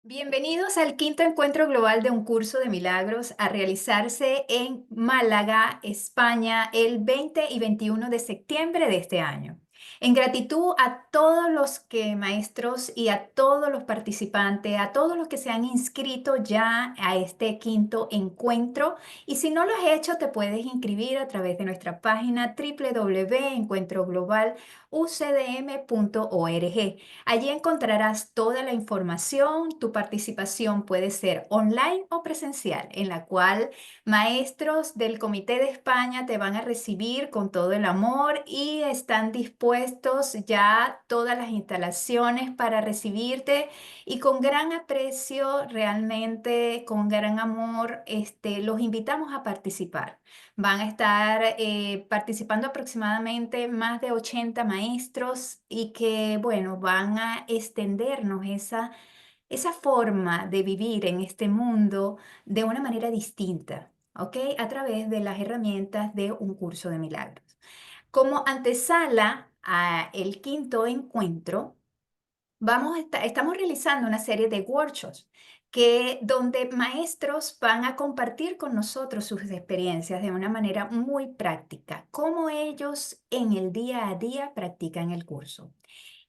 Bienvenidos al quinto encuentro global de un curso de milagros a realizarse en Málaga, España, el 20 y 21 de septiembre de este año. En gratitud a todos los maestros y a todos los participantes, a todos los que se han inscrito ya a este quinto encuentro. Y si no lo has hecho, te puedes inscribir a través de nuestra página www.encuentroglobalucdm.org. Allí encontrarás toda la información. Tu participación puede ser online o presencial, en la cual maestros del Comité de España te van a recibir con todo el amor y están dispuestos ya todas las instalaciones para recibirte y con gran aprecio, realmente con gran amor, los invitamos a participar. Van a estar participando aproximadamente más de 80 maestros y que, bueno, van a extendernos esa forma de vivir en este mundo de una manera distinta, ¿ok? A través de las herramientas de un curso de milagros. Como antesala a el quinto encuentro, estamos realizando una serie de workshops donde maestros van a compartir con nosotros sus experiencias de una manera muy práctica, cómo ellos en el día a día practican el curso.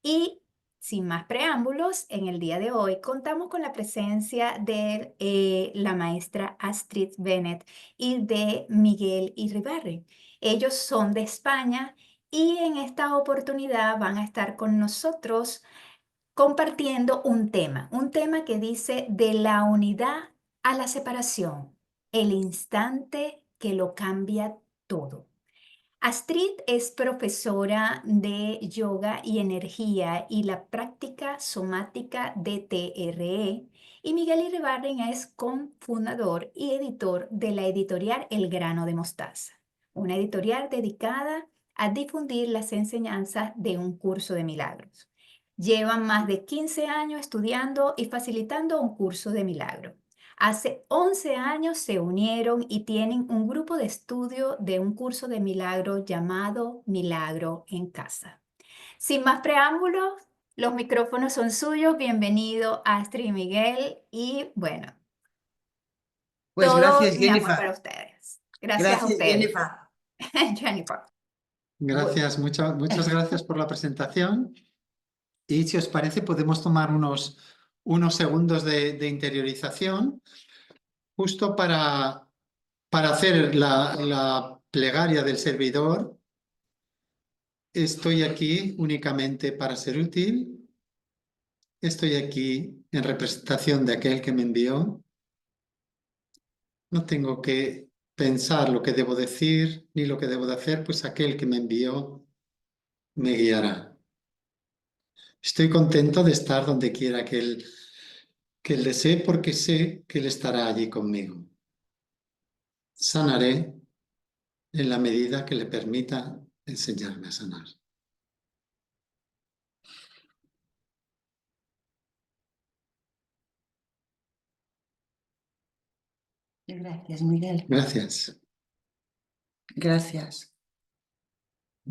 Y sin más preámbulos, en el día de hoy contamos con la presencia de la maestra Astrid Bennett y de Miguel Iribarren. Ellos son de España y en esta oportunidad van a estar con nosotros compartiendo un tema que dice de la unidad a la separación, el instante que lo cambia todo. Astrid es profesora de yoga y energía y la práctica somática de TRE y Miguel Iribarren es cofundador y editor de la editorial El Grano de Mostaza, una editorial dedicada a difundir las enseñanzas de un curso de milagros. Llevan más de 15 años estudiando y facilitando un curso de milagros. Hace 11 años se unieron y tienen un grupo de estudio de un curso de milagro llamado Milagro en Casa. Sin más preámbulos, los micrófonos son suyos. Bienvenido Astrid y Miguel. Y bueno, Pues todo gracias, mi amor Jennifer. para ustedes. Gracias a Gracias, ustedes. Jennifer. Jennifer. Gracias, muchas gracias por la presentación. Y si os parece, podemos tomar unos segundos de interiorización justo para hacer la plegaria del servidor. Estoy aquí únicamente para ser útil. Estoy aquí en representación de aquel que me envió. No tengo que pensar lo que debo decir ni lo que debo de hacer, pues aquel que me envió me guiará. Estoy contento de estar donde quiera que él desee, porque sé que Él estará allí conmigo. Sanaré en la medida que le permita enseñarme a sanar. Gracias, Miguel. Gracias. Gracias.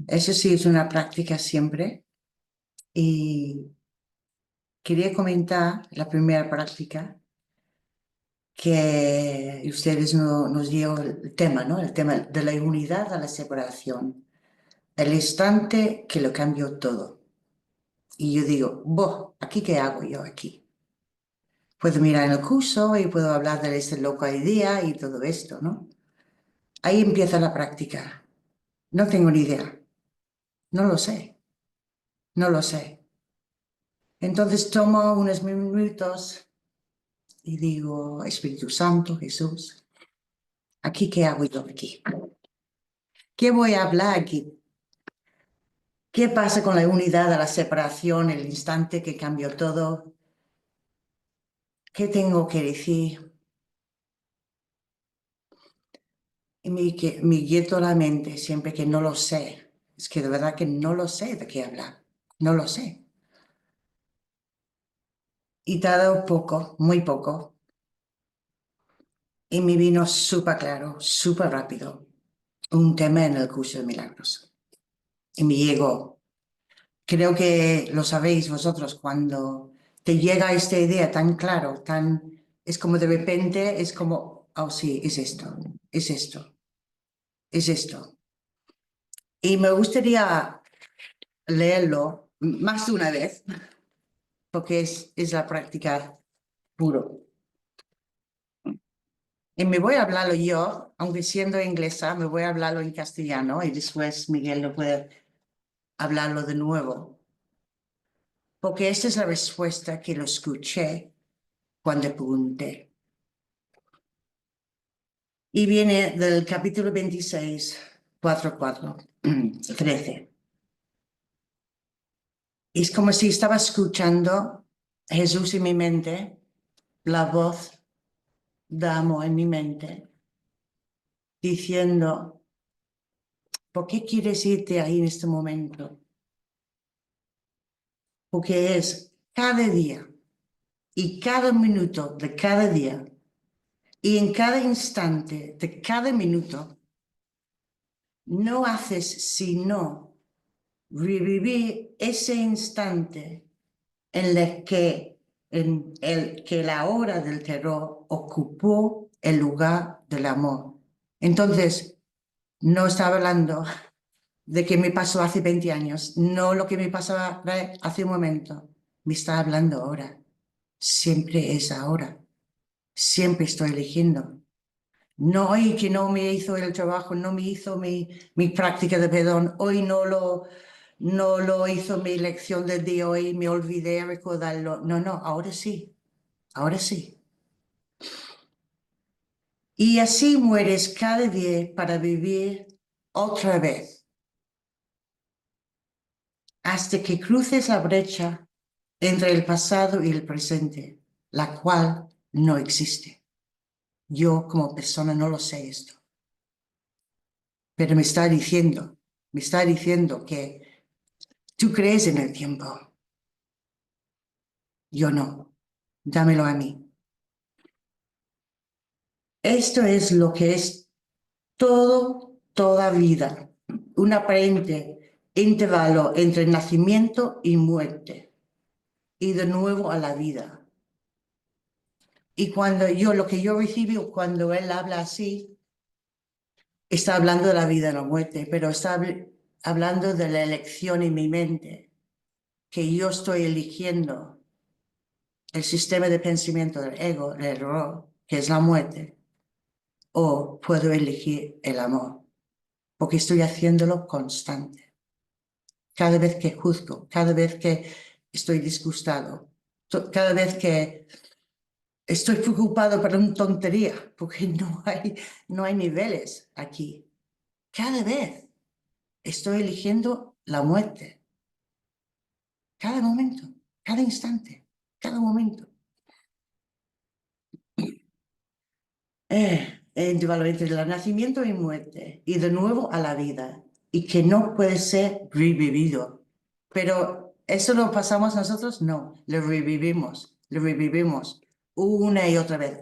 Eso sí es una práctica siempre. Y quería comentar la primera práctica que ustedes nos dio el tema, ¿no? El tema de la unidad a la separación. El instante que lo cambió todo. Y yo digo, ¿aquí qué hago yo aquí? Puedo mirar en el curso y puedo hablar de ese loco idea y todo esto, ¿no? Ahí empieza la práctica. No tengo ni idea. No lo sé. No lo sé. Entonces tomo unos minutos y digo, Espíritu Santo, Jesús, ¿aquí qué hago yo aquí? ¿Qué voy a hablar aquí? ¿Qué pasa con la unidad, a la separación, el instante que cambió todo? ¿Qué tengo que decir? Y me quieto la mente siempre que no lo sé. Es que de verdad que no lo sé de qué hablar. No lo sé. Y tardo poco, muy poco. Y me vino súper claro, súper rápido, un tema en el curso de milagros. Y me llegó. Creo que lo sabéis vosotros cuando te llega esta idea tan claro, es como de repente, es como, oh sí, es esto, es esto, es esto. Y me gustaría leerlo más de una vez, porque es la práctica puro. Y me voy a hablarlo yo, aunque siendo inglesa, me voy a hablarlo en castellano y después Miguel lo puede hablarlo de nuevo. Porque esta es la respuesta que lo escuché cuando pregunté. Y viene del capítulo 26, 4, 13. Y es como si estaba escuchando Jesús en mi mente, la voz de amor en mi mente, diciendo, ¿por qué quieres irte ahí en este momento? Porque es cada día y cada minuto de cada día y en cada instante de cada minuto, no haces sino revivir ese instante en el que la hora del terror ocupó el lugar del amor. Entonces, no estaba hablando de que me pasó hace 20 años, no lo que me pasaba hace un momento, me está hablando ahora. Siempre es ahora, siempre estoy eligiendo. No, hoy que no me hizo el trabajo, no me hizo mi práctica de perdón, hoy no lo hizo mi lección del día, hoy me olvidé de recordarlo. No, no, ahora sí, ahora sí. Y así mueres cada día para vivir otra vez, hasta que cruces la brecha entre el pasado y el presente, la cual no existe. Yo como persona no lo sé esto, pero me está diciendo que tú crees en el tiempo. Yo no, dámelo a mí. Esto es lo que es toda vida, un aparente intervalo entre nacimiento y muerte, y de nuevo a la vida. Y lo que yo recibo cuando él habla así, está hablando de la vida y la muerte, pero está hablando de la elección en mi mente, que yo estoy eligiendo el sistema de pensamiento del ego, el error, que es la muerte, o puedo elegir el amor, porque estoy haciéndolo constante. Cada vez que juzgo, cada vez que estoy disgustado, cada vez que estoy preocupado por una tontería, porque no hay niveles aquí. Cada vez estoy eligiendo la muerte. Cada momento, cada instante, cada momento. Intervalo entre el nacimiento y muerte, y de nuevo a la vida, y que no puede ser revivido. Pero ¿eso lo pasamos nosotros? No, lo revivimos una y otra vez,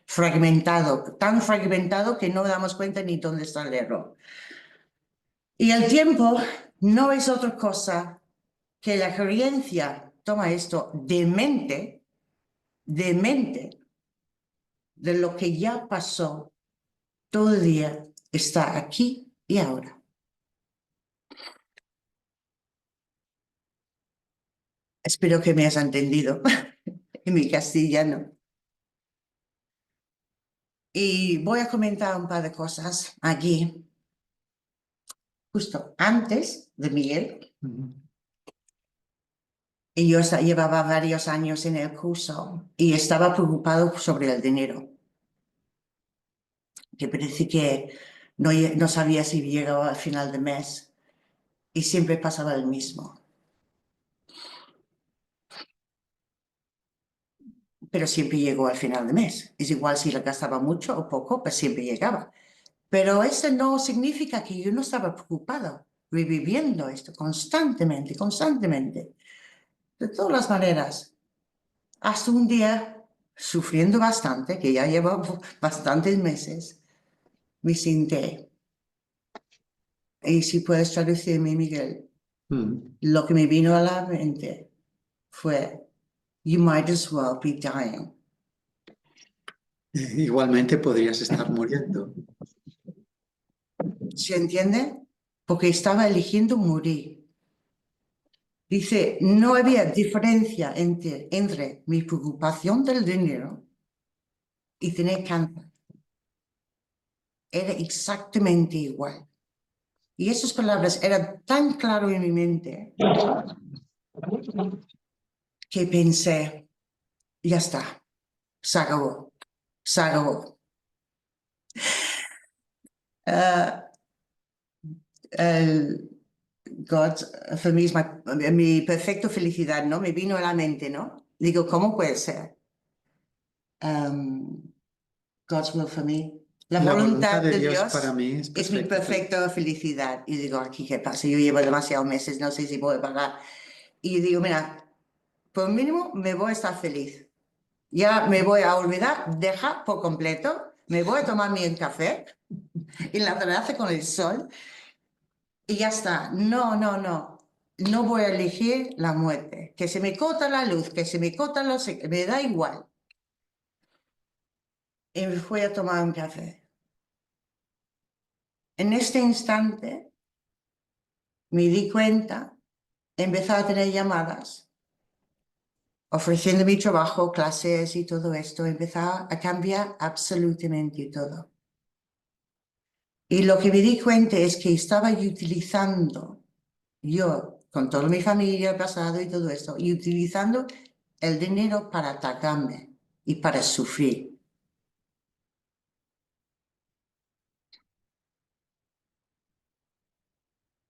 fragmentado, tan fragmentado que no damos cuenta ni dónde está el error. Y el tiempo no es otra cosa que la experiencia, toma esto, de mente, de lo que ya pasó, todo el día está aquí y ahora. Espero que me hayas entendido en mi castellano. Y voy a comentar un par de cosas aquí. Justo antes de Miguel, y yo llevaba varios años en el curso y estaba preocupado sobre el dinero. Que parece que no sabía si llegaba al final de mes y siempre pasaba el mismo. Pero siempre llegó al final de mes. Es igual si le gastaba mucho o poco, pues siempre llegaba. Pero eso no significa que yo no estaba preocupado, reviviendo esto constantemente, de todas las maneras. Hasta un día, sufriendo bastante, que ya llevo bastantes meses, me senté. Y si puedes traducirme, Miguel, lo que me vino a la mente fue you might as well be dying. Igualmente podrías estar muriendo. ¿Se entiende? Porque estaba eligiendo morir. Dice, no había diferencia entre mi preocupación del dinero y tener cáncer. Era exactamente igual. Y esas palabras eran tan claro en mi mente que pensé, ya está, se acabó, se acabó. God, for me, es mi perfecta felicidad, ¿no? Me vino a la mente, ¿no? Digo, ¿cómo puede ser? God's will for me. La voluntad de Dios para mí es mi perfecta felicidad. Y digo, aquí, ¿qué pasa? Yo llevo demasiados meses, no sé si voy a pagar. Y yo digo, mira, por mínimo me voy a estar feliz. Ya me voy a olvidar, deja por completo, me voy a tomarme un café en la terraza con el sol y ya está. No, no, no. No voy a elegir la muerte. Que se me corta la luz, que se me corta los... Me da igual. Y me fui a tomar un café. En este instante me di cuenta, empecé a tener llamadas, ofreciendo mi trabajo, clases y todo esto. Empezó a cambiar absolutamente todo. Y lo que me di cuenta es que estaba utilizando, yo, con toda mi familia, pasado y todo esto, y utilizando el dinero para atacarme y para sufrir.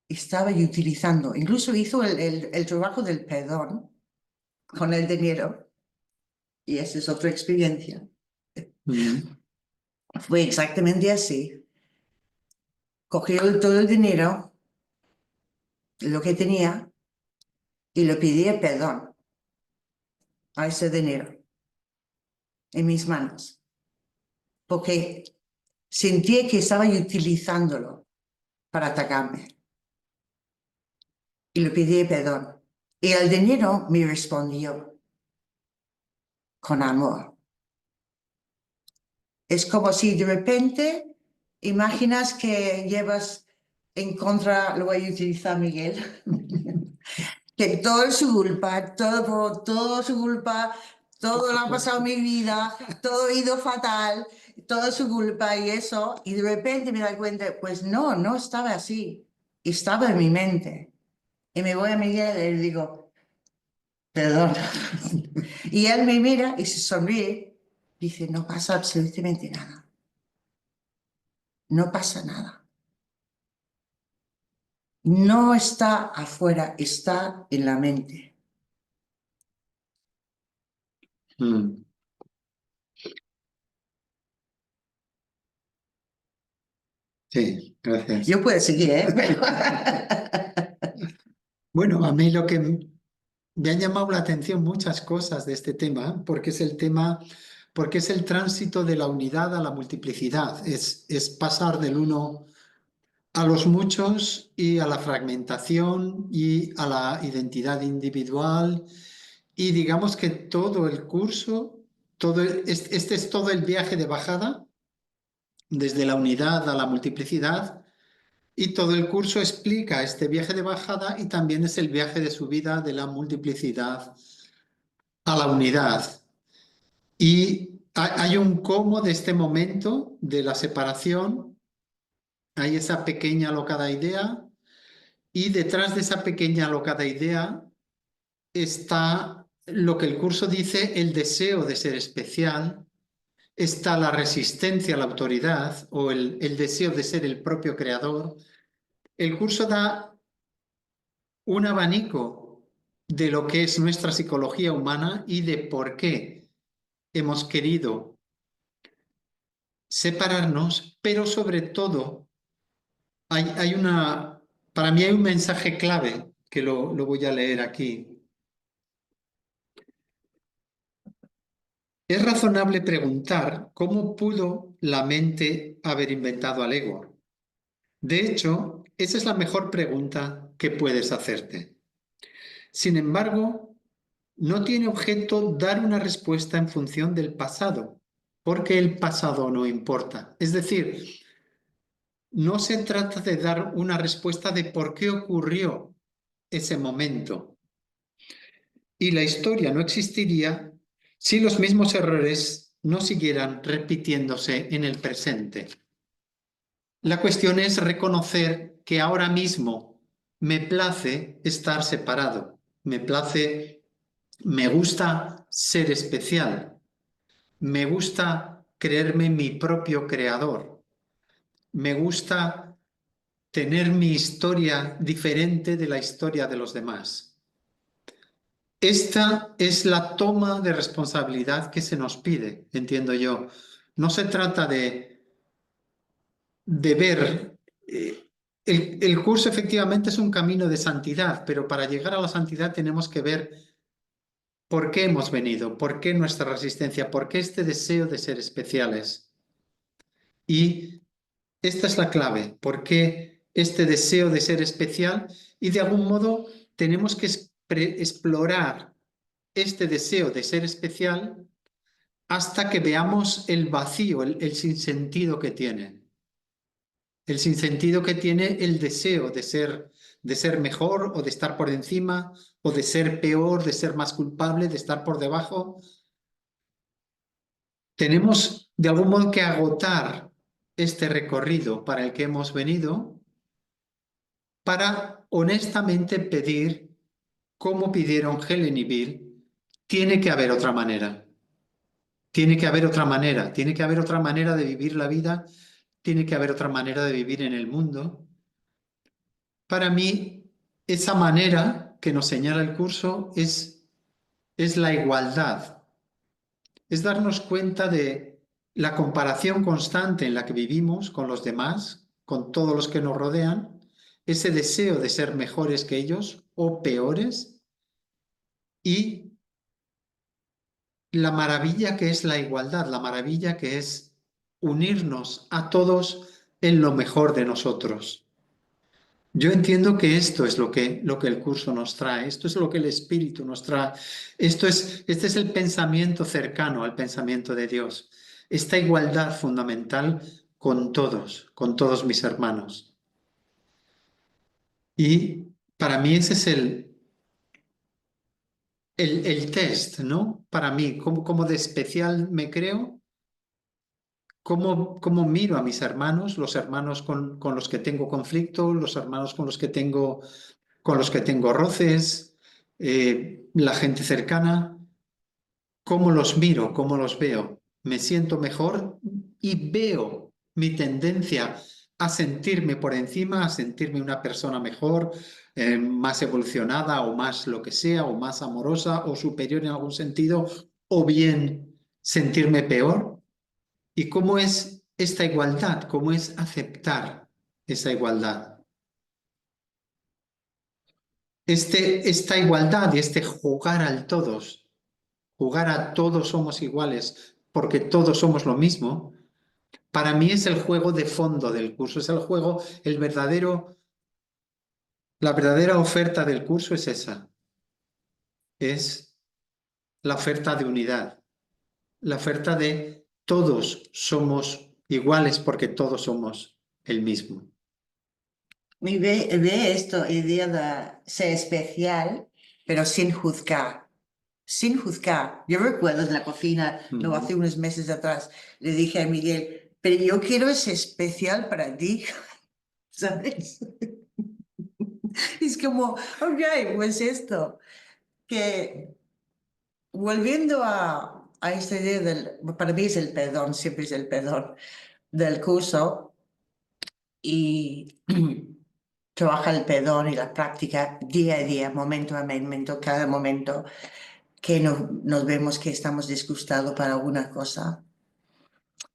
Estaba utilizando, incluso hizo el trabajo del perdón con el dinero, y esa es otra experiencia. Fue exactamente así. Cogió todo el dinero, lo que tenía, y le pedí perdón a ese dinero en mis manos. Porque sentí que estaba utilizándolo para atacarme. Y le pedí perdón. Y el dinero me respondió con amor. Es como si de repente imaginas que llevas en contra, lo voy a utilizar Miguel, que todo es su culpa, todo su culpa, todo lo ha pasado en mi vida, todo ha ido fatal, todo es su culpa y eso, y de repente me doy cuenta, pues no, no estaba así, estaba en mi mente. Y me voy a Miguel y le digo, perdón. Y él me mira y se sonríe, dice, no pasa absolutamente nada, no pasa nada. No está afuera, está en la mente. Sí, gracias. Yo puedo seguir, ¿eh? Bueno, a mí lo que me han llamado la atención muchas cosas de este tema, porque es el tema, porque es el tránsito de la unidad a la multiplicidad, es pasar del uno a los muchos y a la fragmentación y a la identidad individual, y digamos que todo el curso, este es todo el viaje de bajada, desde la unidad a la multiplicidad, y todo el curso explica este viaje de bajada y también es el viaje de subida de la multiplicidad a la unidad. Y hay un cómo de este momento de la separación, hay esa pequeña alocada idea, y detrás de esa pequeña alocada idea está lo que el curso dice, el deseo de ser especial, está la resistencia a la autoridad o el deseo de ser el propio creador. El curso da un abanico de lo que es nuestra psicología humana y de por qué hemos querido separarnos, pero sobre todo para mí hay un mensaje clave que lo voy a leer aquí. Es razonable preguntar cómo pudo la mente haber inventado al ego. De hecho, esa es la mejor pregunta que puedes hacerte. Sin embargo, no tiene objeto dar una respuesta en función del pasado, porque el pasado no importa. Es decir, no se trata de dar una respuesta de por qué ocurrió ese momento. Y la historia no existiría si los mismos errores no siguieran repitiéndose en el presente. La cuestión es reconocer que ahora mismo me place estar separado, me gusta ser especial, me gusta creerme mi propio creador, me gusta tener mi historia diferente de la historia de los demás. Esta es la toma de responsabilidad que se nos pide, entiendo yo. No se trata de ver. El curso efectivamente es un camino de santidad, pero para llegar a la santidad tenemos que ver por qué hemos venido, por qué nuestra resistencia, por qué este deseo de ser especiales. Y esta es la clave, por qué este deseo de ser especial, y de algún modo tenemos que explorar este deseo de ser especial hasta que veamos el vacío, el sinsentido que tiene. El sinsentido que tiene el deseo de ser mejor o de estar por encima o de ser peor, de ser más culpable, de estar por debajo. Tenemos de algún modo que agotar este recorrido para el que hemos venido para honestamente pedir, como pidieron Helen y Bill, tiene que haber otra manera. Tiene que haber otra manera, tiene que haber otra manera de vivir la vida, tiene que haber otra manera de vivir en el mundo. Para mí, esa manera que nos señala el curso es la igualdad, es darnos cuenta de la comparación constante en la que vivimos con los demás, con todos los que nos rodean, ese deseo de ser mejores que ellos o peores, y la maravilla que es la igualdad, la maravilla que es unirnos a todos en lo mejor de nosotros. Yo entiendo que esto es lo que el curso nos trae, esto es lo que el Espíritu nos trae, este es el pensamiento cercano al pensamiento de Dios, esta igualdad fundamental con todos mis hermanos. Y para mí ese es el test, ¿no? Para mí, cómo de especial me creo, cómo miro a mis hermanos, los hermanos con los que tengo conflicto, los hermanos con los que tengo roces, la gente cercana, cómo los miro, cómo los veo. Me siento mejor y veo mi tendencia a sentirme por encima, a sentirme una persona mejor, más evolucionada o más lo que sea, o más amorosa o superior en algún sentido, o bien sentirme peor. ¿Y cómo es esta igualdad? ¿Cómo es aceptar esa igualdad? Esta igualdad y este jugar al todos, jugar a todos somos iguales porque todos somos lo mismo, para mí es el juego de fondo del curso, es el juego, la verdadera oferta del curso es esa, es la oferta de unidad, la oferta de todos somos iguales porque todos somos el mismo. Y ve esto, idea de ser especial, pero sin juzgar. Sin juzgar. Yo recuerdo en la cocina, no, hace unos meses atrás, le dije a Miguel, pero yo quiero ser especial para ti, ¿sabes? Es como, ok, pues esto, que volviendo a esta idea para mí es el perdón, siempre es el perdón del curso y trabaja el perdón y la práctica día a día, momento a momento, cada momento que nos vemos que estamos disgustados para alguna cosa.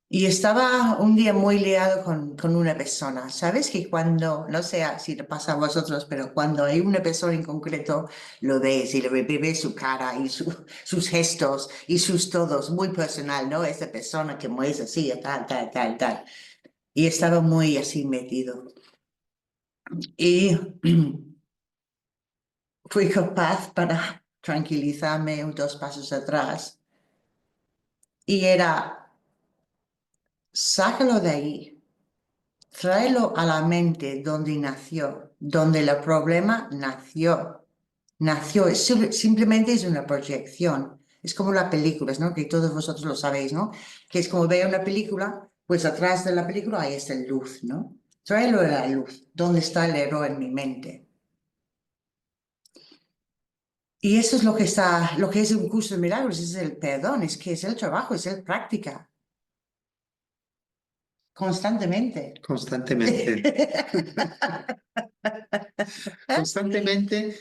Y estaba un día muy liado con una persona. ¿Sabes que cuando, no sé si le pasa a vosotros, pero cuando hay una persona en concreto, lo ves y le ves su cara y sus gestos y sus todos, muy personal, ¿no? Esa persona que es así, tal, tal, tal, tal. Y estaba muy así metido. Y fui capaz para tranquilizarme 2 pasos atrás. Y era, sácalo de ahí, tráelo a la mente donde nació, donde el problema nació. Nació, simplemente es una proyección. Es como las películas, ¿no? Que todos vosotros lo sabéis, ¿no? Que es como ver una película, pues atrás de la película hay esta luz, ¿no? Tráelo a la luz. ¿Dónde está el error en mi mente? Y eso es lo que es un curso de milagros, es el perdón, es que es el trabajo, es el práctica, constantemente. Constantemente. Constantemente.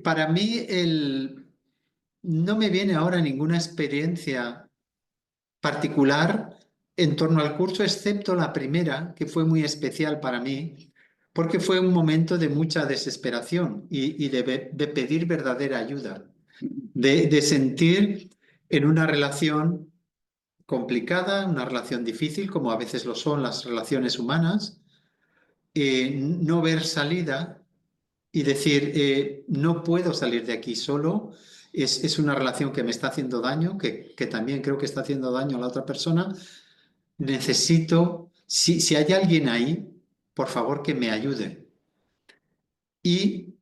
Para mí, no me viene ahora ninguna experiencia particular en torno al curso, excepto la primera, que fue muy especial para mí, porque fue un momento de mucha desesperación y de pedir verdadera ayuda, de sentir en una relación complicada, una relación difícil, como a veces lo son las relaciones humanas, no ver salida y decir, no puedo salir de aquí solo, es una relación que me está haciendo daño, que también creo que está haciendo daño a la otra persona, necesito, si hay alguien ahí, por favor que me ayude. Y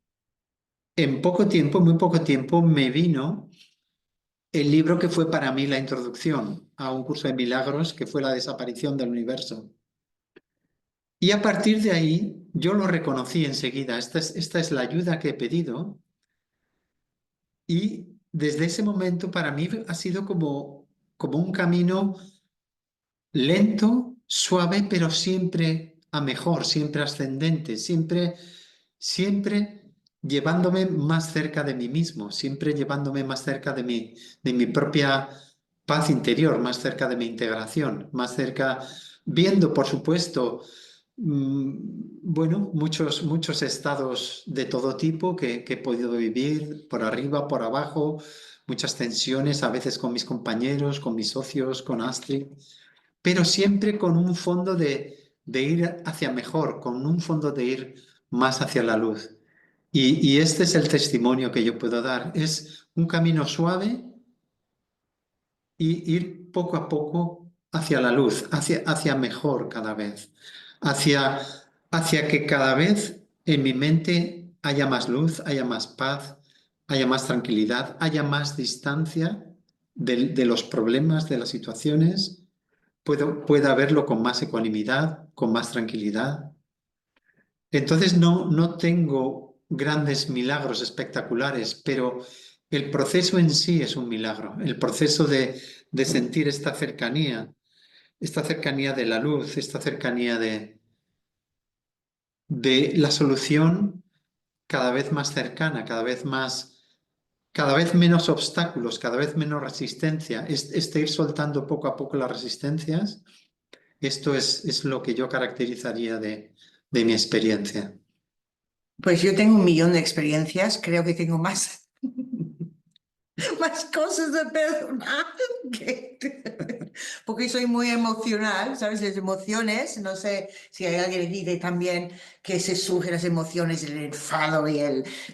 en poco tiempo, muy poco tiempo, me vino el libro que fue para mí la introducción a un curso de milagros, que fue La desaparición del universo. Y a partir de ahí, yo lo reconocí enseguida. Esta es la ayuda que he pedido. Y desde ese momento para mí ha sido como un camino lento, suave, pero siempre a mejor, siempre ascendente, siempre llevándome más cerca de mí mismo, siempre llevándome más cerca de mi propia paz interior, más cerca de mi integración, más cerca, viendo, por supuesto, bueno, muchos estados de todo tipo que he podido vivir, por arriba, por abajo, muchas tensiones, a veces con mis compañeros, con mis socios, con Astrid, pero siempre con un fondo de ir hacia mejor, con un fondo de ir más hacia la luz. Y este es el testimonio que yo puedo dar. Es un camino suave y ir poco a poco hacia la luz, hacia mejor cada vez, hacia que cada vez en mi mente haya más luz, haya más paz, haya más tranquilidad, haya más distancia de los problemas, de las situaciones, pueda verlo con más ecuanimidad, con más tranquilidad. Entonces no tengo grandes milagros espectaculares, pero el proceso en sí es un milagro. El proceso de sentir esta cercanía de la luz, esta cercanía de la solución cada vez más cercana, cada vez menos obstáculos, cada vez menos resistencia. Ir soltando poco a poco las resistencias. Esto es lo que yo caracterizaría de mi experiencia. Pues yo tengo 1 millón de experiencias, creo que tengo más, más cosas de perdonar, porque soy muy emocional, ¿sabes? Las emociones, no sé si hay alguien que dice también que se surgen las emociones, el enfado y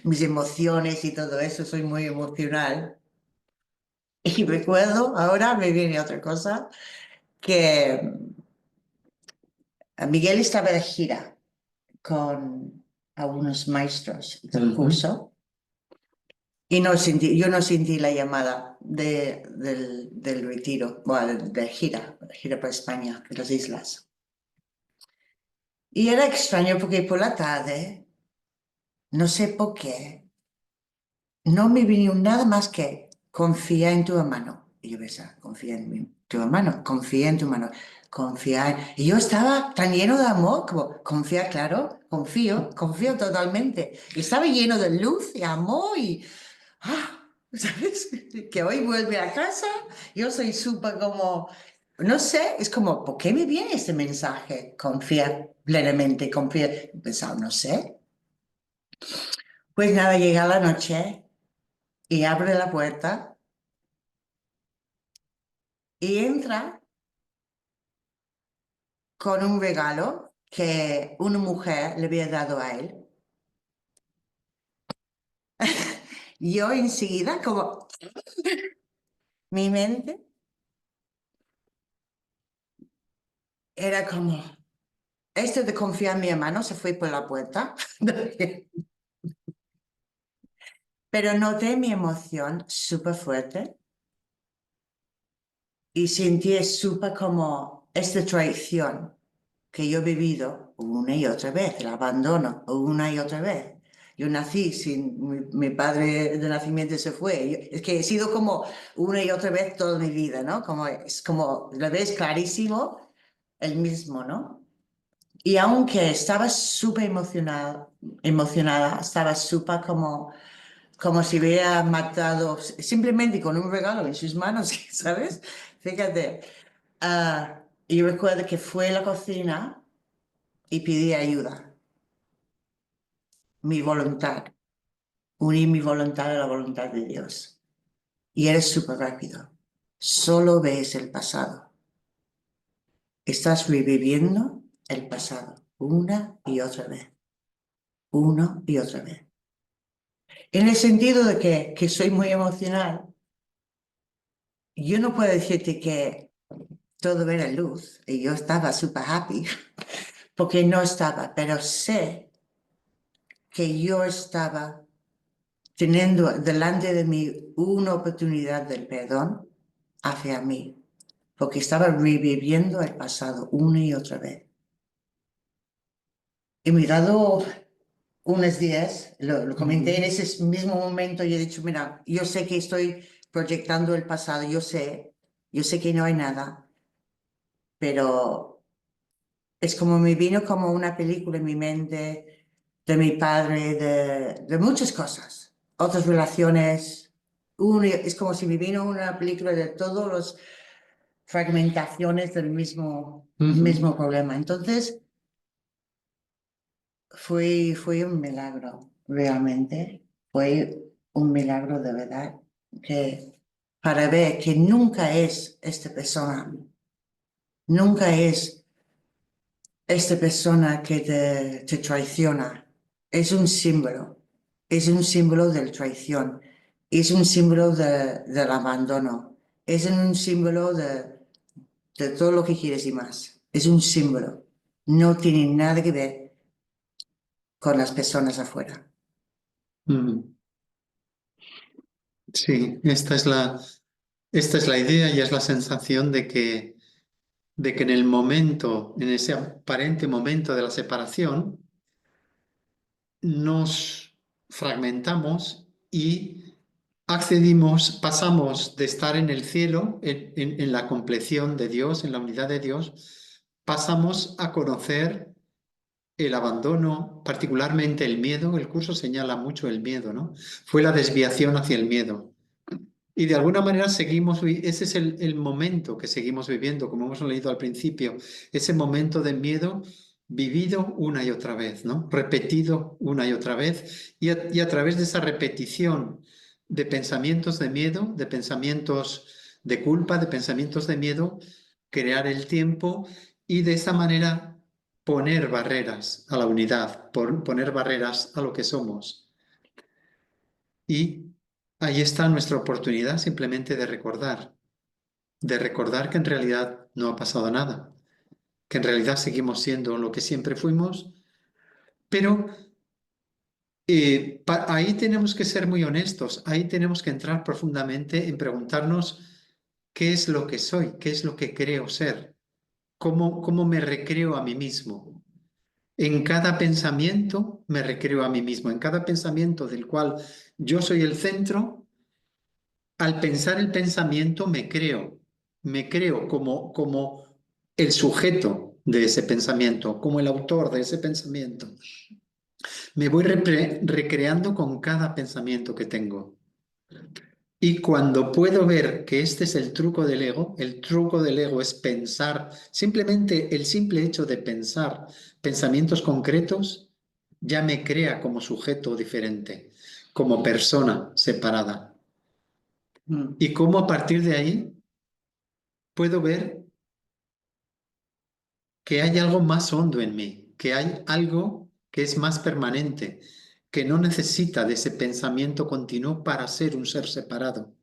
mis emociones y todo eso, soy muy emocional. Y recuerdo, ahora me viene otra cosa, que Miguel estaba de gira con algunos maestros del curso. Y yo no sentí la llamada del retiro, bueno, de gira para España, de las islas. Y era extraño porque por la tarde, no sé por qué, no me vino nada más que confía en tu hermano. Y yo pensaba, confía en tu hermano, confía en tu hermano, confía en... Y yo estaba tan lleno de amor, como, confía, claro, confío totalmente. Y estaba lleno de luz y amor y... ¿Sabes? Que hoy vuelve a casa, yo soy súper como, no sé, es como, ¿por qué me viene este mensaje? Confía plenamente, confía. He pensado, no sé. Pues nada, llega la noche y abre la puerta y entra con un regalo que una mujer le había dado a él. yo enseguida, como mi mente era como, esto de confiar en mi hermano se fue por la puerta. Pero noté mi emoción súper fuerte y sentí súper como esta traición que yo he vivido una y otra vez, el abandono una y otra vez. Yo nací sin, mi padre de nacimiento se fue. Es que he sido como una y otra vez toda mi vida, ¿no? Como, es como, lo ves clarísimo, el mismo, ¿no? Y aunque estaba súper emocionada, estaba súper como si hubiera matado simplemente con un regalo en sus manos, ¿sabes? Fíjate. Y recuerdo que fue a la cocina y pedí ayuda, mi voluntad, uní mi voluntad a la voluntad de Dios. Y eres súper rápido. Solo ves el pasado. Estás reviviendo el pasado una y otra vez, una y otra vez. En el sentido de que soy muy emocional, yo no puedo decirte que todo era luz y yo estaba súper happy porque no estaba, pero sé que yo estaba teniendo delante de mí una oportunidad del perdón hacia mí, porque estaba reviviendo el pasado una y otra vez. Y me he dado unos días, lo comenté en ese mismo momento y he dicho, mira, yo sé que estoy proyectando el pasado, yo sé que no hay nada, pero es como me vino como una película en mi mente de mi padre, de muchas cosas, otras relaciones. Es como si me vino una película de todas las fragmentaciones del mismo problema. Entonces, fue un milagro, realmente. Fue un milagro de verdad, que para ver que nunca es esta persona, nunca es esta persona que te traiciona. Es un símbolo de traición, es un símbolo del abandono, es un símbolo de todo lo que quieres y más. Es un símbolo. No tiene nada que ver con las personas afuera. Sí, esta es la idea y es la sensación de que en el momento, en ese aparente momento de la separación, nos fragmentamos y pasamos de estar en el cielo, en la compleción de Dios, en la unidad de Dios, pasamos a conocer el abandono, particularmente el miedo. El curso señala mucho el miedo, ¿no? Fue la desviación hacia el miedo. Y de alguna manera ese es el momento que seguimos viviendo, como hemos leído al principio, ese momento de miedo vivido una y otra vez, ¿no? Repetido una y otra vez, y a través de esa repetición de pensamientos de miedo, de pensamientos de culpa, de pensamientos de miedo, crear el tiempo y de esa manera poner barreras a la unidad, poner barreras a lo que somos. Y ahí está nuestra oportunidad simplemente de recordar que en realidad no ha pasado nada, que en realidad seguimos siendo lo que siempre fuimos, pero ahí tenemos que ser muy honestos, ahí tenemos que entrar profundamente en preguntarnos qué es lo que soy, qué es lo que creo ser, cómo me recreo a mí mismo. En cada pensamiento me recreo a mí mismo, en cada pensamiento del cual yo soy el centro. Al pensar el pensamiento me creo como el sujeto de ese pensamiento, como el autor de ese pensamiento. Me voy recreando con cada pensamiento que tengo. Y cuando puedo ver que este es el truco del ego es pensar, simplemente el simple hecho de pensar pensamientos concretos ya me crea como sujeto diferente, como persona separada. Y cómo a partir de ahí puedo ver que hay algo más hondo en mí, que hay algo que es más permanente, que no necesita de ese pensamiento continuo para ser un ser separado,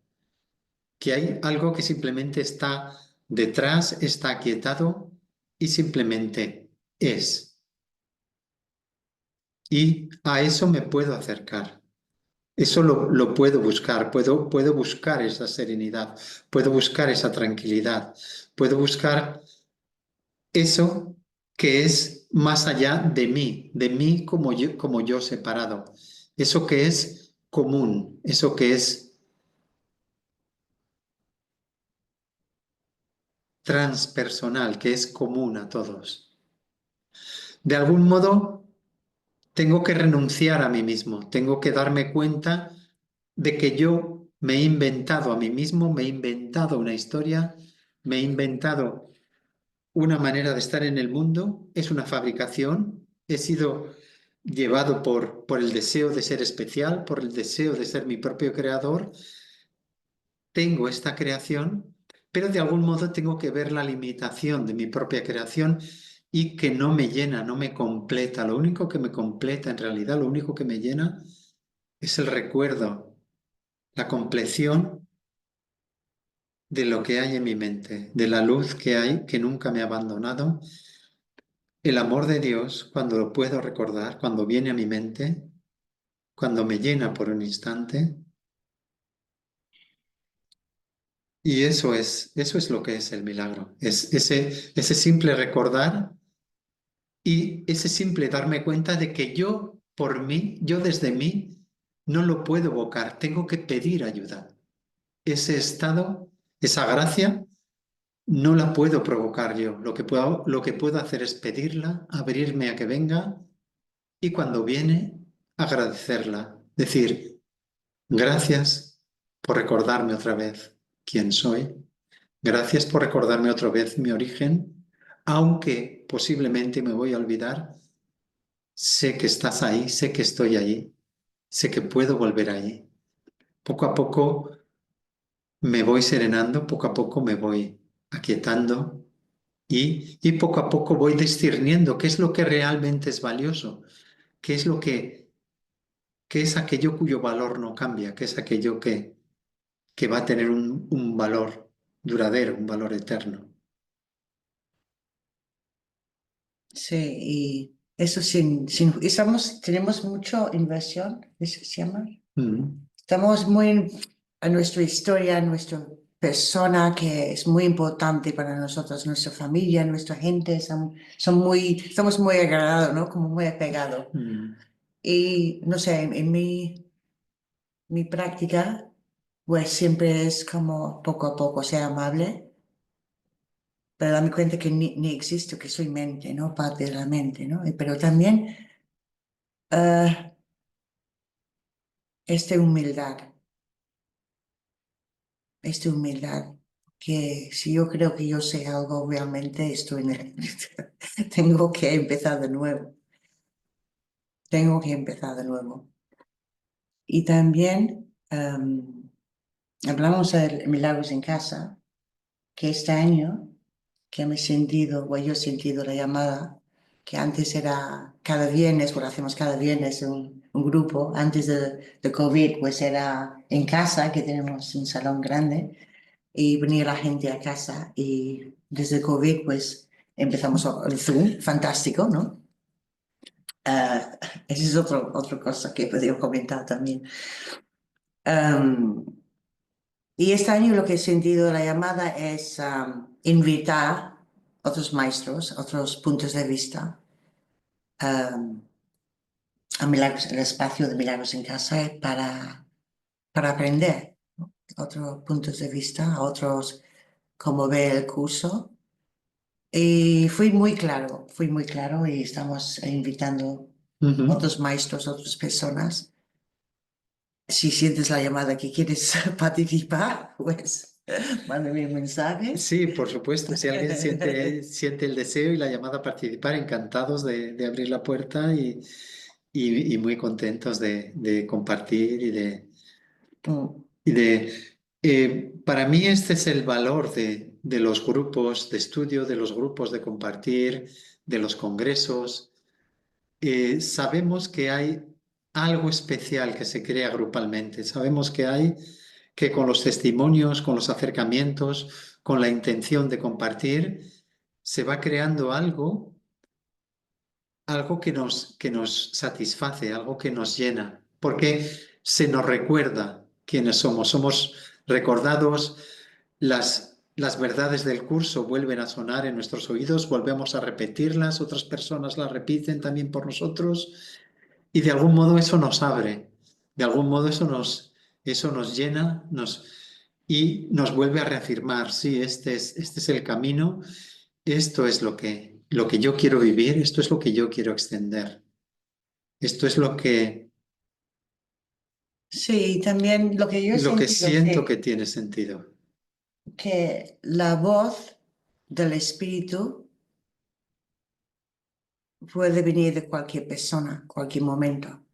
que hay algo que simplemente está detrás, está aquietado y simplemente es. Y a eso me puedo acercar. Eso lo puedo buscar, puedo buscar esa serenidad, puedo buscar esa tranquilidad, puedo buscar eso que es más allá de mí como yo separado, eso que es común, eso que es transpersonal, que es común a todos. De algún modo, tengo que renunciar a mí mismo, tengo que darme cuenta de que yo me he inventado a mí mismo, me he inventado una historia, me he inventado una manera de estar en el mundo, es una fabricación, he sido llevado por el deseo de ser especial, por el deseo de ser mi propio creador, tengo esta creación, pero de algún modo tengo que ver la limitación de mi propia creación y que no me llena, no me completa. Lo único que me completa en realidad, lo único que me llena es el recuerdo, la compleción de lo que hay en mi mente, de la luz que hay que nunca me ha abandonado, el amor de Dios cuando lo puedo recordar, cuando viene a mi mente, cuando me llena por un instante. Y eso es lo que es el milagro, es ese simple recordar y ese simple darme cuenta de que yo, por mí, yo desde mí, no lo puedo evocar, tengo que pedir ayuda. Ese estado, esa gracia, no la puedo provocar yo. Lo que puedo hacer es pedirla, abrirme a que venga y cuando viene, agradecerla. Decir, gracias por recordarme otra vez quién soy. Gracias por recordarme otra vez mi origen, aunque posiblemente me voy a olvidar. Sé que estás ahí, sé que estoy ahí, sé que puedo volver ahí. Poco a poco me voy serenando, poco a poco me voy aquietando y poco a poco voy discerniendo qué es lo que realmente es valioso, qué es lo que es aquello cuyo valor no cambia, qué es aquello que va a tener un valor duradero, un valor eterno. Sí, y eso tenemos mucha inversión, ¿eso se llama? Mm, Estamos muy a nuestra historia, a nuestra persona, que es muy importante para nosotros, nuestra familia, nuestra gente, estamos muy agradados, ¿no? Como muy apegados. mm, Y no sé, en mi práctica, pues siempre es como poco a poco, ser amable, pero darme cuenta que ni existo, que soy mente, ¿no? Parte de la mente, ¿no? Pero también eh, esta humildad, que si yo creo que yo sé algo, realmente estoy en el... Tengo que empezar de nuevo, tengo que empezar de nuevo. Y también hablamos de milagros en casa, que este año que me he sentido, o yo he sentido la llamada, que antes era cada viernes, pues hacemos cada viernes un grupo, antes de COVID, pues era en casa, que tenemos un salón grande, y venía la gente a casa, y desde COVID, pues empezamos el Zoom, fantástico, ¿no? Ah, esa es otra cosa que he podido comentar también. Um, y este año lo que he sentido de la llamada es invitar otros maestros, otros puntos de vista a Milagros, el espacio de Milagros en Casa para aprender, ¿no? Otros puntos de vista, otros cómo ver el curso. Y fui muy claro y estamos invitando ujú. otros maestros, otras personas. Si sientes la llamada que quieres participar, pues mándame un mensaje. Sí, por supuesto. Si alguien siente el deseo y la llamada a participar, encantados de abrir la puerta y muy contentos de compartir Mm, y de para mí este es el valor de los grupos de estudio, de los grupos de compartir, de los congresos. Sabemos que hay algo especial que se crea grupalmente. Sabemos que con los testimonios, con los acercamientos, con la intención de compartir, se va creando algo que nos satisface, algo que nos llena, porque se nos recuerda quiénes somos. Somos recordados, las verdades del curso vuelven a sonar en nuestros oídos, volvemos a repetirlas, otras personas las repiten también por nosotros, y de algún modo eso nos abre, de algún modo eso nos llena y nos vuelve a reafirmar, sí, este es el camino, esto es lo que yo quiero vivir, esto es lo que yo quiero extender, esto es Sí, también lo que yo he lo que sentido siento que tiene sentido. que la voz del espíritu puede venir de cualquier persona, cualquier momento,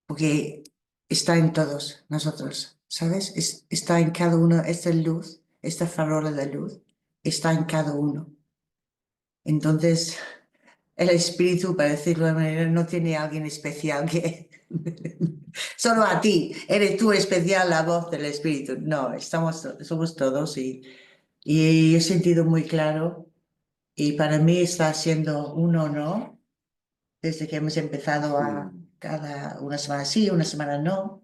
porque está en todos nosotros, ¿sabes? Está en cada uno, esta luz, esta farola de luz, está en cada uno. Entonces, el espíritu, para decirlo de manera, no tiene a alguien especial que solo a ti, eres tú especial la voz del espíritu. No, somos todos y he sentido muy claro y para mí está siendo un honor desde que hemos empezado a cada una semana sí, una semana no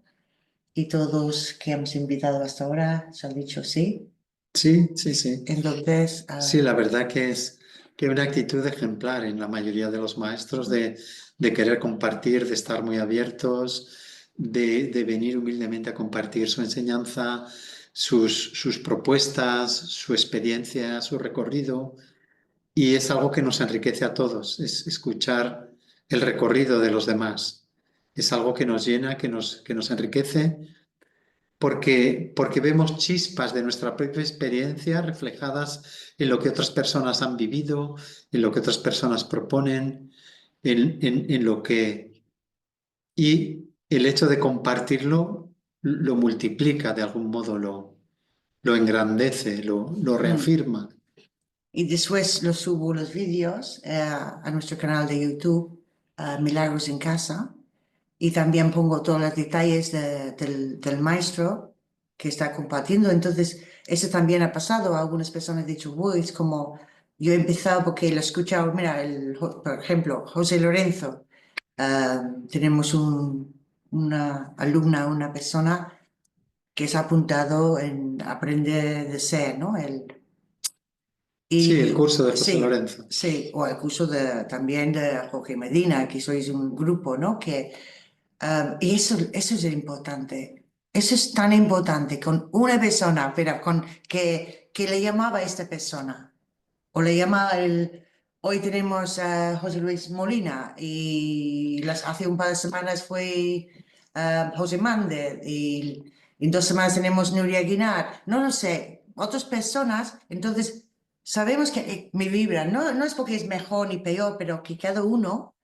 y todos que hemos invitado hasta ahora se han dicho sí. Sí, sí, sí. Entonces, Sí, la verdad que es que una actitud ejemplar en la mayoría de los maestros de querer compartir, de estar muy abiertos, de venir humildemente a compartir su enseñanza, sus propuestas, su experiencia, su recorrido. Y es algo que nos enriquece a todos, es escuchar el recorrido de los demás. Es algo que nos llena, que nos enriquece porque vemos chispas de nuestra propia experiencia reflejadas en lo que otras personas han vivido, en lo que otras personas proponen, en lo que... Y el hecho de compartirlo lo multiplica de algún modo, lo engrandece, lo reafirma. y después lo subo los vídeos a nuestro canal de YouTube, Milagros en Casa. Y también pongo todos los detalles del maestro que está compartiendo. Entonces, eso también ha pasado. Algunas personas han dicho, uy, es como, yo he empezado porque lo he escuchado, mira, por ejemplo, José Lorenzo, tenemos una alumna, una persona que se ha apuntado en Aprender de Ser, ¿no? Sí, el curso de José Sí, Lorenzo. sí, o el curso también de Jorge Medina, que sois un grupo, ¿no? Y eso es importante. Eso es tan importante con una persona, pero que le llamaba a esta persona. O le llamaba Hoy tenemos a José Luis Molina y hace un par de semanas fue José Mández y en 2 semanas tenemos Nuria Guinar. No lo sé, otras personas. Entonces, sabemos que me vibran. No es porque es mejor ni peor, pero que cada uno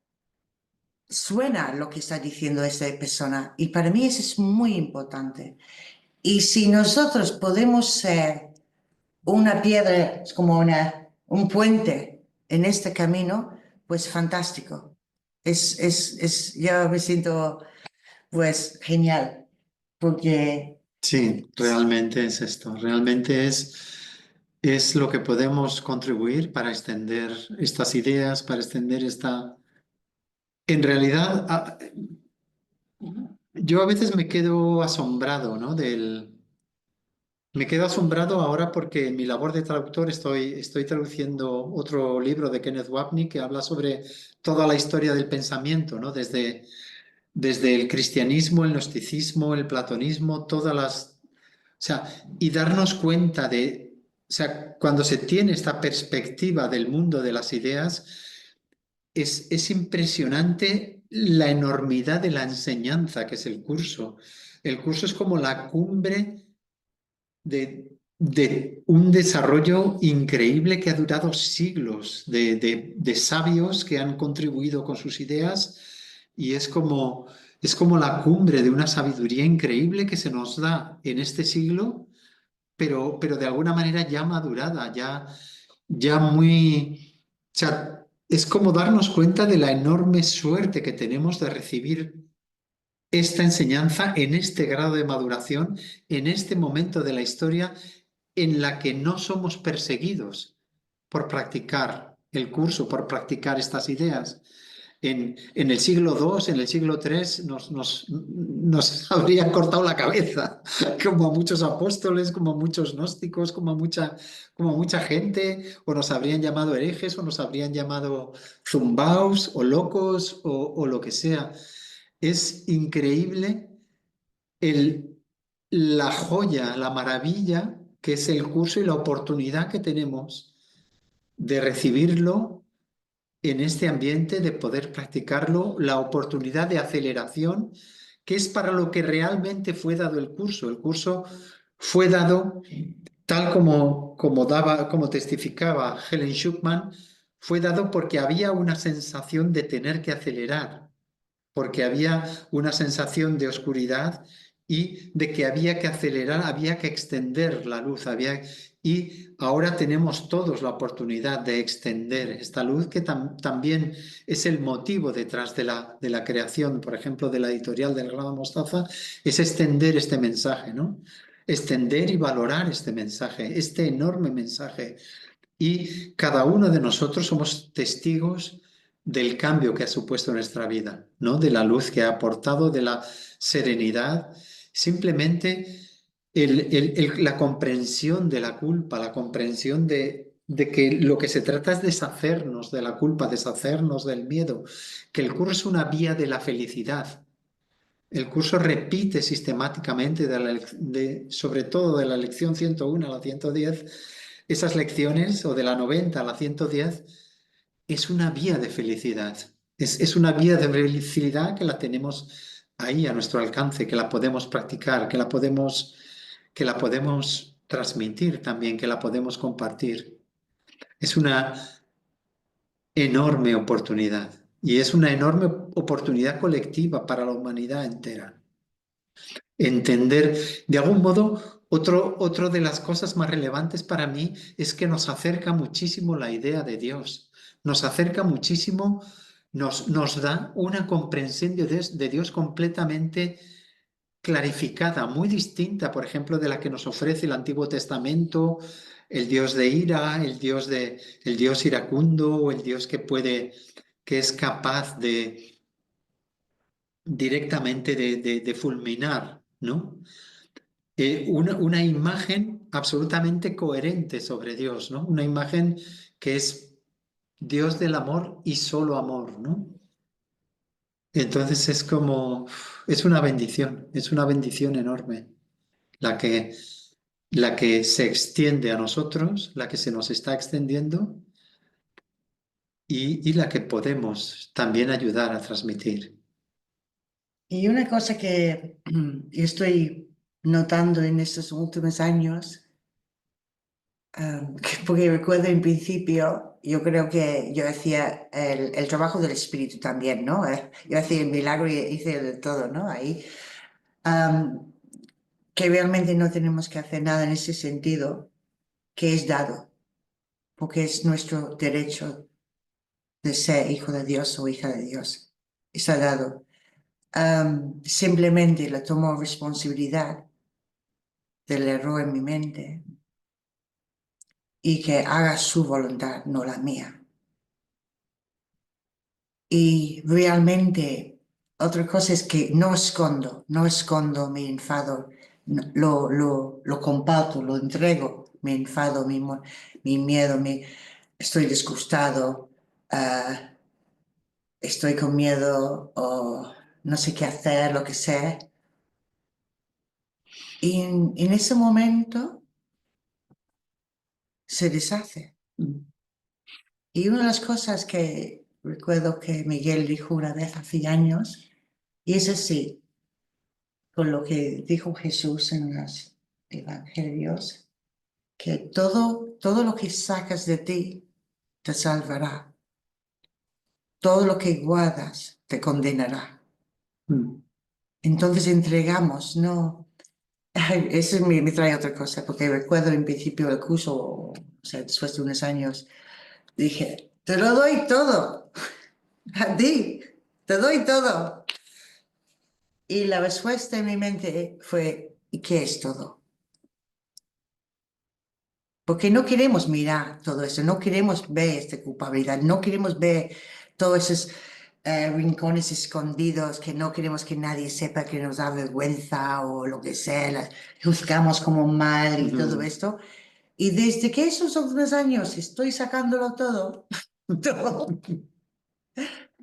suena lo que está diciendo esta persona y para mí eso es muy importante. Y si nosotros podemos ser una piedra, es como un puente en este camino, pues fantástico. Yo me siento pues genial porque Sí, realmente es esto, realmente es lo que podemos contribuir para extender estas ideas, para extender esta... En realidad, yo a veces me quedo asombrado, ¿no? Me quedo asombrado ahora porque en mi labor de traductor estoy traduciendo otro libro de Kenneth Wapnick que habla sobre toda la historia del pensamiento, ¿no? Desde el cristianismo, el gnosticismo, el platonismo, todas las... O sea, y darnos cuenta o sea, cuando se tiene esta perspectiva del mundo de las ideas, es impresionante la enormidad de la enseñanza que es el curso. El curso es como la cumbre de un desarrollo increíble que ha durado siglos, de sabios que han contribuido con sus ideas y es como la cumbre de una sabiduría increíble que se nos da en este siglo, pero de alguna manera ya madurada, ya muy... O sea, es como darnos cuenta de la enorme suerte que tenemos de recibir esta enseñanza en este grado de maduración, en este momento de la historia en la que no somos perseguidos por practicar el curso, por practicar estas ideas. En el siglo II, en el siglo III, nos habrían cortado la cabeza, como a muchos apóstoles, como a muchos gnósticos, como a mucha gente, o nos habrían llamado herejes, o nos habrían llamado zumbaos, o locos, o lo que sea. Es increíble la joya, la maravilla que es el curso y la oportunidad que tenemos de recibirlo en este ambiente, de poder practicarlo, la oportunidad de aceleración, que es para lo que realmente fue dado el curso. El curso fue dado tal como testificaba Helen Schuckman, fue dado porque había una sensación de tener que acelerar, porque había una sensación de oscuridad y de que había que acelerar, había que extender la luz, y ahora tenemos todos la oportunidad de extender esta luz, que también es el motivo detrás de la creación, por ejemplo, de la editorial del Grano de Mostaza, es extender este mensaje, ¿no? Extender y valorar este mensaje, este enorme mensaje. Y cada uno de nosotros somos testigos del cambio que ha supuesto en nuestra vida, ¿no? De la luz que ha aportado, de la serenidad, simplemente la comprensión de la culpa, la comprensión de que lo que se trata es deshacernos de la culpa, deshacernos del miedo, que el curso es una vía de la felicidad. El curso repite sistemáticamente, sobre todo de la lección 101 a la 110, esas lecciones, o de la 90 a la 110, es una vía de felicidad. Es una vía de felicidad que la tenemos ahí a nuestro alcance, que la podemos practicar, que la podemos transmitir también, que la podemos compartir. Es una enorme oportunidad, y es una enorme oportunidad colectiva para la humanidad entera. Entender, de algún modo, otro de las cosas más relevantes para mí es que nos acerca muchísimo la idea de Dios, nos acerca muchísimo, nos da una comprensión de Dios completamente clarificada, muy distinta, por ejemplo, de la que nos ofrece el Antiguo Testamento, el Dios de ira, el Dios iracundo, o el Dios que es capaz directamente de fulminar, ¿no? Una imagen absolutamente coherente sobre Dios, ¿no? Una imagen que es Dios del amor y solo amor, ¿no? Entonces es una bendición enorme la que, la que se extiende a nosotros, la que se nos está extendiendo, y la que podemos también ayudar a transmitir. Y una cosa que yo estoy notando en estos últimos años, porque recuerdo en principio, yo creo que yo hacía el trabajo del espíritu también, ¿no? Yo hacía el milagro y hice de todo, ¿no? Ahí. Que realmente no tenemos que hacer nada en ese sentido, que es dado, porque es nuestro derecho de ser hijo de Dios o hija de Dios. Está dado. Simplemente le tomo responsabilidad del error en mi mente y que haga su voluntad, no la mía. Y realmente otra cosa es que no escondo mi enfado, lo comparto, lo entrego, mi enfado, mi miedo, estoy disgustado, estoy con miedo o no sé qué hacer, lo que sea. Y en ese momento se deshace. Y una de las cosas que recuerdo que Miguel dijo una vez hace años, y es así, con lo que dijo Jesús en los evangelios, que todo lo que sacas de ti te salvará. Todo lo que guardas te condenará. Entonces entregamos, no. Eso me trae otra cosa, porque recuerdo en principio del curso, o sea, después de unos años, dije, te lo doy todo. A ti, te doy todo. Y la respuesta en mi mente fue, ¿y qué es todo? Porque no queremos mirar todo eso, no queremos ver esta culpabilidad, no queremos ver todos esos rincones escondidos que no queremos que nadie sepa, que nos da vergüenza o lo que sea, las juzgamos como mal y todo esto. Y desde que esos últimos años estoy sacándolo todo, todo.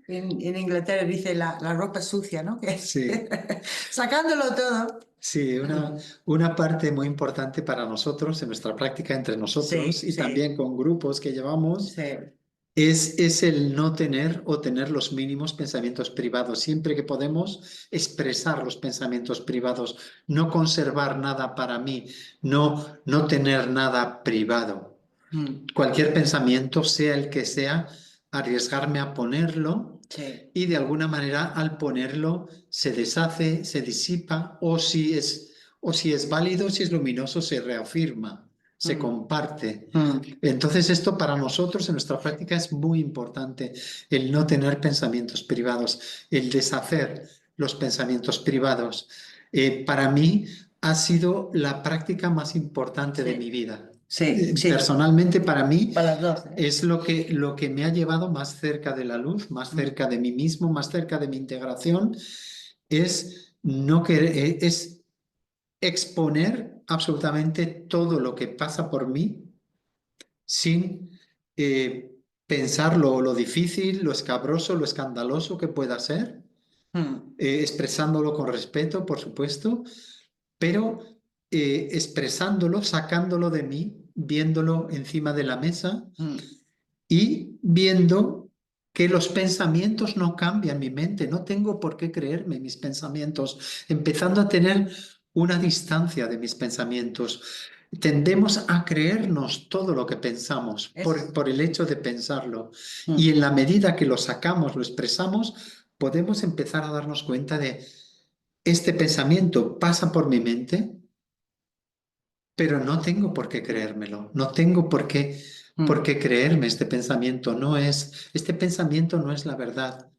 En Inglaterra dice la ropa sucia, ¿no? Sí. Sacándolo todo. Sí, una parte muy importante para nosotros en nuestra práctica entre nosotros Sí, y sí, también con grupos que llevamos sí. es el no tener o tener los mínimos pensamientos privados. Siempre que podemos expresar los pensamientos privados, no conservar nada para mí, no tener nada privado. Mm, Cualquier pensamiento, sea el que sea, arriesgarme a ponerlo sí. y de alguna manera al ponerlo se deshace, se disipa o si es válido, si es luminoso, se reafirma, se Mm, comparte. mm, Entonces esto para nosotros en nuestra práctica es muy importante, el no tener pensamientos privados, el deshacer los pensamientos privados. Para mí ha sido la práctica más importante de sí, mi vida. sí, sí. Personalmente para mí Para las dos, ¿eh? es lo que me ha llevado más cerca de la luz, más Mm, cerca de mí mismo, más cerca de mi integración, es no querer, es exponer absolutamente todo lo que pasa por mí sin pensar lo difícil, lo escabroso, lo escandaloso que pueda ser, mm, expresándolo con respeto, por supuesto, pero expresándolo, sacándolo de mí, viéndolo encima de la mesa mm, y viendo que los pensamientos no cambian mi mente, no tengo por qué creerme mis pensamientos, empezando a tener una distancia de mis pensamientos. Tendemos a creernos todo lo que pensamos es, por el hecho de pensarlo. Y mm, en la medida que lo sacamos, lo expresamos, podemos empezar a darnos cuenta de este pensamiento pasa por mi mente, pero no tengo por qué creérmelo, no tengo por mm. qué creerme este pensamiento, este pensamiento no es la verdad.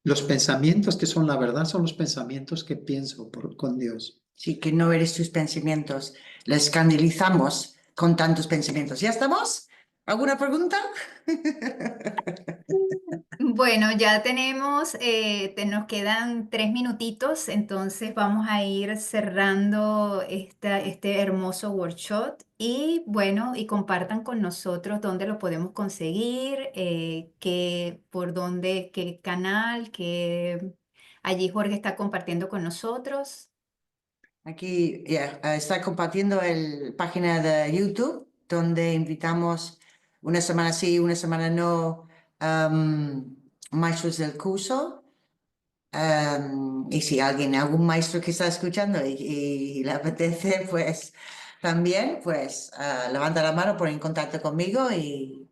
Los pensamientos que son la verdad son los pensamientos que pienso con Dios. Sí, que no eres tus pensamientos. Le escandalizamos con tantos pensamientos. ¿Ya estamos? ¿Alguna pregunta? Bueno, ya tenemos, nos quedan 3 minutitos, entonces vamos a ir cerrando este hermoso workshop y bueno, y compartan con nosotros dónde lo podemos conseguir, por dónde, qué canal, que allí Jorge está compartiendo con nosotros. Aquí ya, está compartiendo la página de YouTube, donde invitamos una semana sí, una semana no, maestros del curso. Y si algún maestro que está escuchando y le apetece, pues también, pues levanta la mano, pone en contacto conmigo y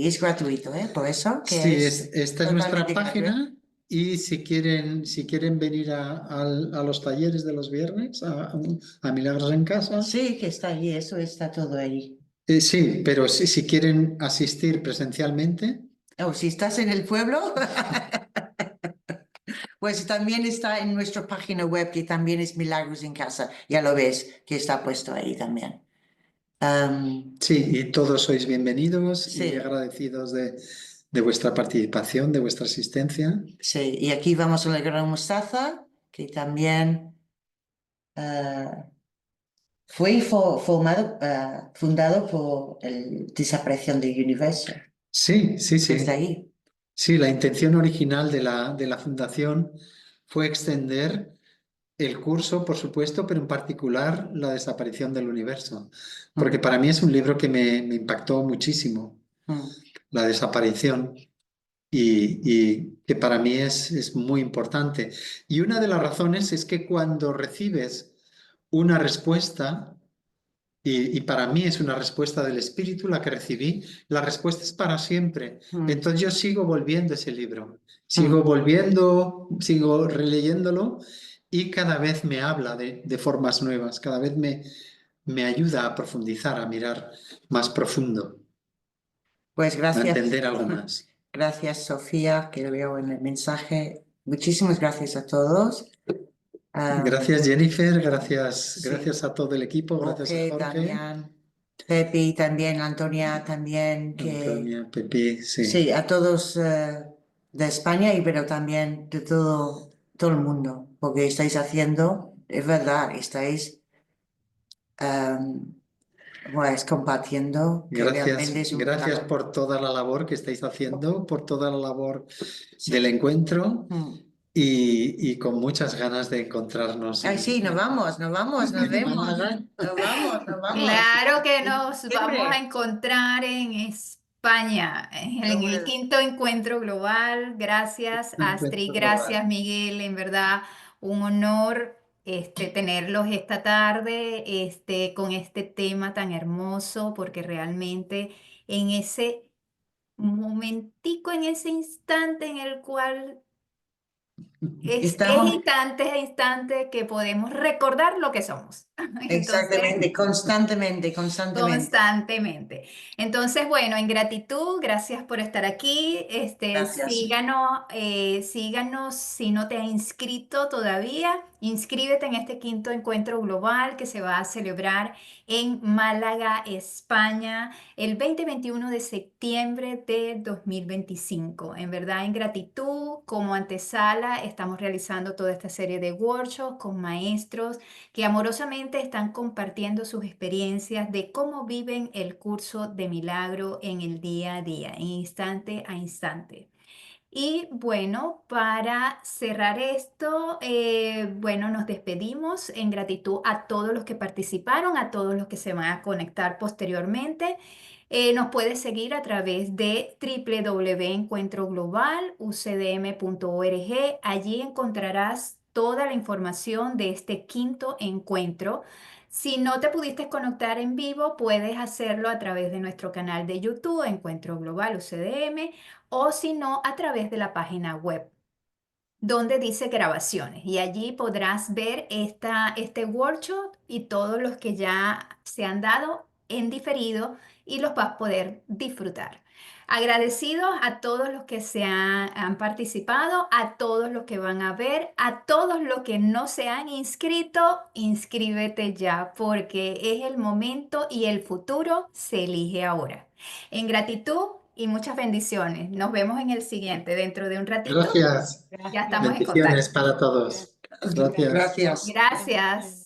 es gratuito, ¿eh? Por eso que Sí, es esta es nuestra totalmente gratuito. página y si quieren venir a los talleres de los viernes, a Milagros en Casa, Sí, que está allí, eso está todo ahí. sí, pero si quieren asistir presencialmente, O si estás en el pueblo, pues también está en nuestra página web, que también es Milagros en Casa. Ya lo ves, que está puesto ahí también. sí, y todos sois bienvenidos y Sí. agradecidos de vuestra participación, de vuestra asistencia. Sí, y aquí vamos a la Gran Mostaza, que también eh, fue fundado por el desaparición del universo, Sí, sí, desde sí. ahí. Sí, la intención original de la fundación fue extender el curso, por supuesto, pero en particular la desaparición del universo, porque Mm, para mí es un libro que me impactó muchísimo, mm, la desaparición, y que para mí es muy importante. Y una de las razones es que cuando recibes una respuesta, y para mí es una respuesta del espíritu la que recibí, la respuesta es para siempre. mm, Entonces yo sigo volviendo a ese libro, sigo mm. volviendo, sigo releyéndolo y cada vez me habla de formas nuevas, cada vez me ayuda a profundizar, a mirar más profundo, Pues a gracias. entender algo más. Gracias, Sofía, que lo veo en el mensaje. Muchísimas gracias a todos. Gracias, Jennifer. Gracias, Sí. gracias a todo el equipo. Gracias a Jorge Jorge. también, Pepi también, Antonia también, Antonia, Pepi, sí. sí, a todos de España, pero también de todo el mundo, porque estáis haciendo, es verdad, estáis pues compartiendo, que realmente es un Gracias trabajo. por toda la labor que estáis haciendo, por toda la labor Sí. del encuentro Mm. y con muchas ganas de encontrarnos. Ay, sí, nos vemos, nos vemos. Málaga. Nos vamos. Claro que nos Siempre. vamos a encontrar en España, en el Seguro. quinto encuentro global. Gracias, Astrid, Encuentro gracias, global. Miguel. En verdad, un honor tenerlos esta tarde con este tema tan hermoso, porque realmente en ese momentico, en ese instante en el cual es Estamos instante que podemos recordar lo que somos. Entonces, exactamente, constantemente. constantemente. Entonces, bueno, en gratitud, gracias por estar aquí. Gracias. Síganos si no te has inscrito todavía. Inscríbete en este quinto encuentro global que se va a celebrar en Málaga, España, el 20-21 de septiembre de 2025. En verdad, en gratitud, como antesala, estamos realizando toda esta serie de workshops con maestros que amorosamente están compartiendo sus experiencias de cómo viven el curso de milagro en el día a día, en instante a instante. Y bueno, para cerrar esto, bueno, nos despedimos en gratitud a todos los que participaron, a todos los que se van a conectar posteriormente. Nos puedes seguir a través de www.encuentroglobalucdm.org. Allí encontrarás toda la información de este quinto encuentro. Si no te pudiste conectar en vivo, puedes hacerlo a través de nuestro canal de YouTube, Encuentro Global UCDM, o si no, a través de la página web donde dice grabaciones y allí podrás ver este workshop y todos los que ya se han dado en diferido y los vas a poder disfrutar. Agradecidos a todos los que han participado, a todos los que van a ver, a todos los que no se han inscrito, inscríbete ya porque es el momento y el futuro se elige ahora. En gratitud y muchas bendiciones. Nos vemos en el siguiente, dentro de un ratito. Gracias. Ya estamos en Bendiciones contacto. para todos. Gracias. Gracias. Gracias.